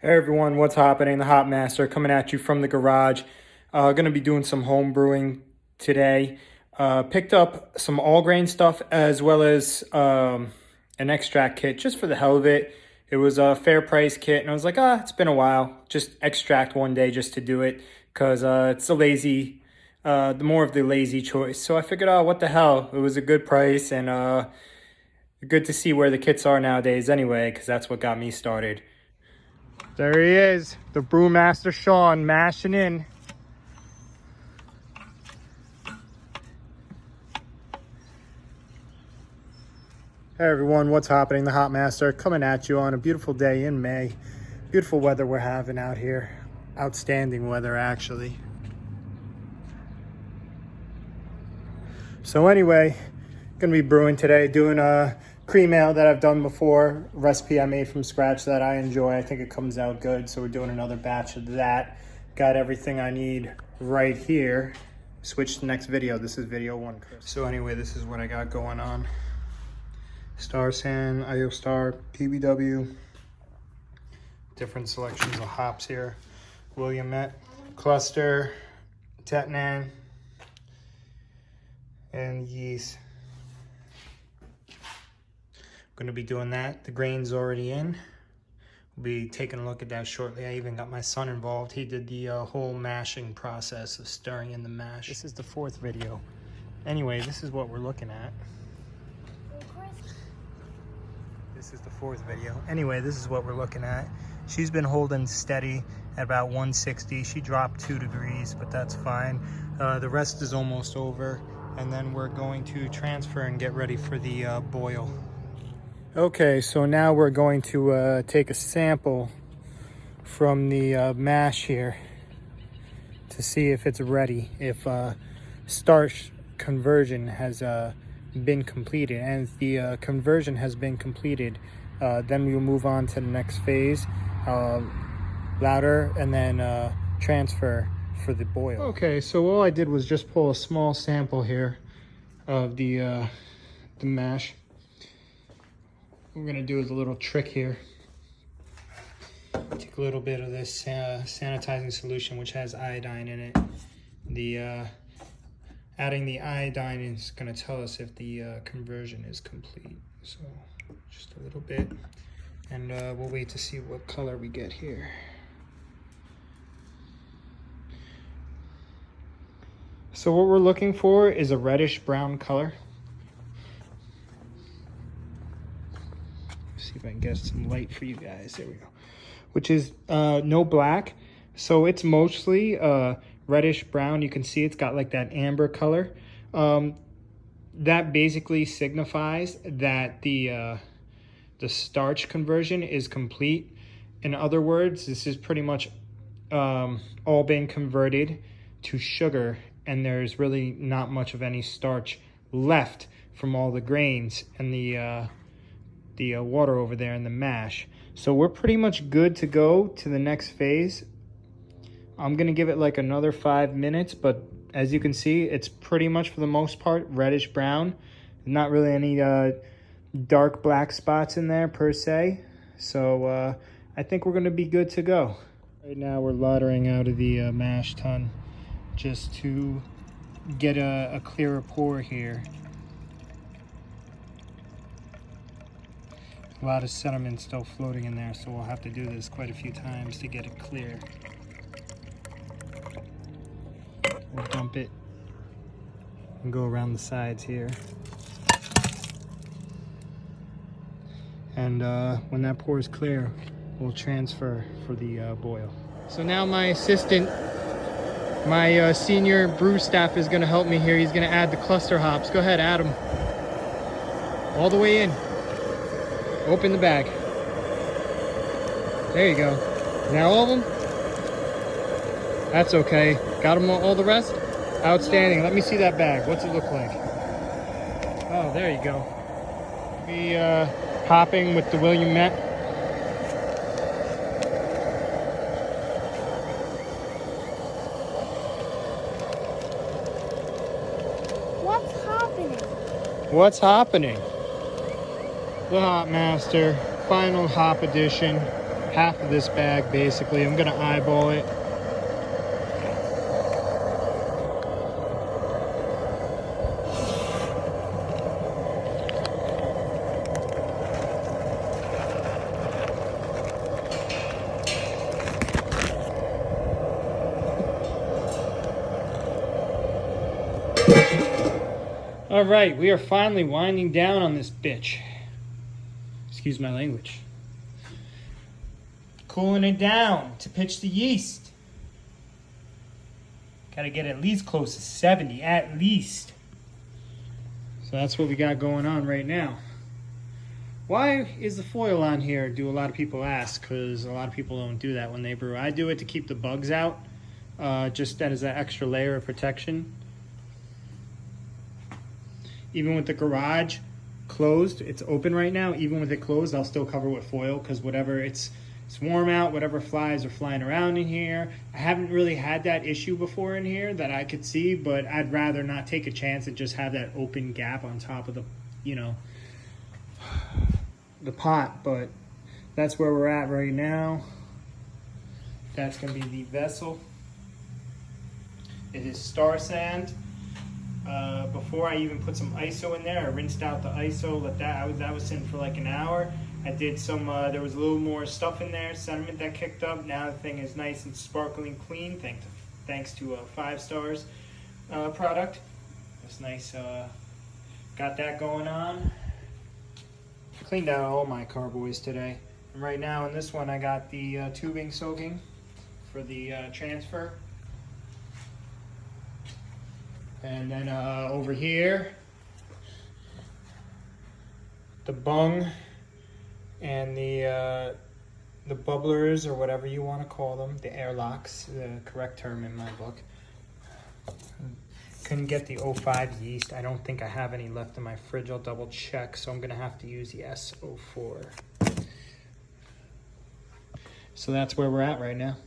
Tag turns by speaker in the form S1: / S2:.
S1: Hey everyone, what's happening? The Hop Master coming at you from the garage. Going to be doing some home brewing today. Picked up some all grain stuff as well as an extract kit just for the hell of it. It was a fair price kit and I was like, it's been a while. Just extract one day just to do it because it's the more of the lazy choice. So I figured, what the hell? It was a good price and good to see where the kits are nowadays anyway because that's what got me started. There he is, the Brewmaster Sean, mashing in. Hey everyone, what's happening? The Hop Master coming at you on a beautiful day in May. Beautiful weather we're having out here. Outstanding weather, actually. So anyway, gonna be brewing today, doing a cream ale that I've done before, recipe I made from scratch that I enjoy. I think it comes out good, so we're doing another batch of that. Got everything I need right here. Switch to the next video. This is video 1. So anyway, this is what I got going on. Star San, IO Star, PBW. Different selections of hops here. Willamette, Cluster, Tetnan, and yeast. Going to be doing that. The grain's already in. We'll be taking a look at that shortly. I even got my son involved. He did the whole mashing process of stirring in the mash. This is the 4th video. Anyway, this is what we're looking at. This is the 4th video. Anyway, this is what we're looking at. She's been holding steady at about 160. She dropped 2 degrees, but that's fine. The rest is almost over. And then we're going to transfer and get ready for the boil. Okay, so now we're going to take a sample from the mash here to see if it's ready, if starch conversion has been completed. And if the conversion has been completed, then we'll move on to the next phase, lauter, and then transfer for the boil. Okay, so all I did was just pull a small sample here of the mash. What we're gonna do is a little trick here. Take a little bit of this sanitizing solution, which has iodine in it. The adding the iodine is gonna tell us if the conversion is complete. So just a little bit, and we'll wait to see what color we get here. So what we're looking for is a reddish brown color. See if I can get some light for you guys. There we go. Which is no black, so it's mostly reddish brown. You can see it's got like that amber color. That basically signifies that the starch conversion is complete. In other words, this is pretty much all been converted to sugar, and there's really not much of any starch left from all the grains and the water over there in the mash. So we're pretty much good to go to the next phase. I'm gonna give it like another 5 minutes, but as you can see, it's pretty much for the most part reddish brown. Not really any dark black spots in there per se. So I think we're gonna be good to go. Right now we're lautering out of the mash tun just to get a clearer pour here. A lot of sediment still floating in there, so we'll have to do this quite a few times to get it clear. We'll dump it and go around the sides here. And when that pours clear, we'll transfer for the boil. So now my assistant, my senior brew staff, is gonna help me here. He's gonna add the cluster hops. Go ahead, add them. All the way in. Open the bag. There you go. Now all of them? That's okay. Got them all the rest? Outstanding. Let me see that bag. What's it look like? Oh, there you go. Be hopping with the Willamette.
S2: What's happening?
S1: What's happening? The Hop Master, final hop edition. half of this bag basically. I'm gonna eyeball it. All right, we are finally winding down on this bitch. Excuse my language. Cooling it down to pitch the yeast. Got to get at least close to 70, at least. So that's what we got going on right now. Why is the foil on here, do a lot of people ask, because a lot of people don't do that when they brew. I do it to keep the bugs out, just as an extra layer of protection. Even with the garage closed, it's open right now. Even with it closed, I'll still cover with foil because whatever it's warm out, whatever flies are flying around in here. I haven't really had that issue before in here that I could see, but I'd rather not take a chance and just have that open gap on top of the, you know, the pot. But that's where we're at right now. That's gonna be the vessel. It is Star Sand. Before I even put some ISO in there, I rinsed out the ISO, let that was sitting for like an hour. I did some, there was a little more stuff in there, sediment that kicked up. Now the thing is nice and sparkling clean, thanks to a 5 stars product. It's nice, got that going on. Cleaned out all my carboys today. And right now in this one I got the tubing soaking for the transfer. And then over here, the bung and the bubblers, or whatever you want to call them, the airlocks, the correct term in my book. Couldn't get the 05 yeast. I don't think I have any left in my fridge. I'll double check, so I'm gonna have to use the S04. So that's where we're at right now.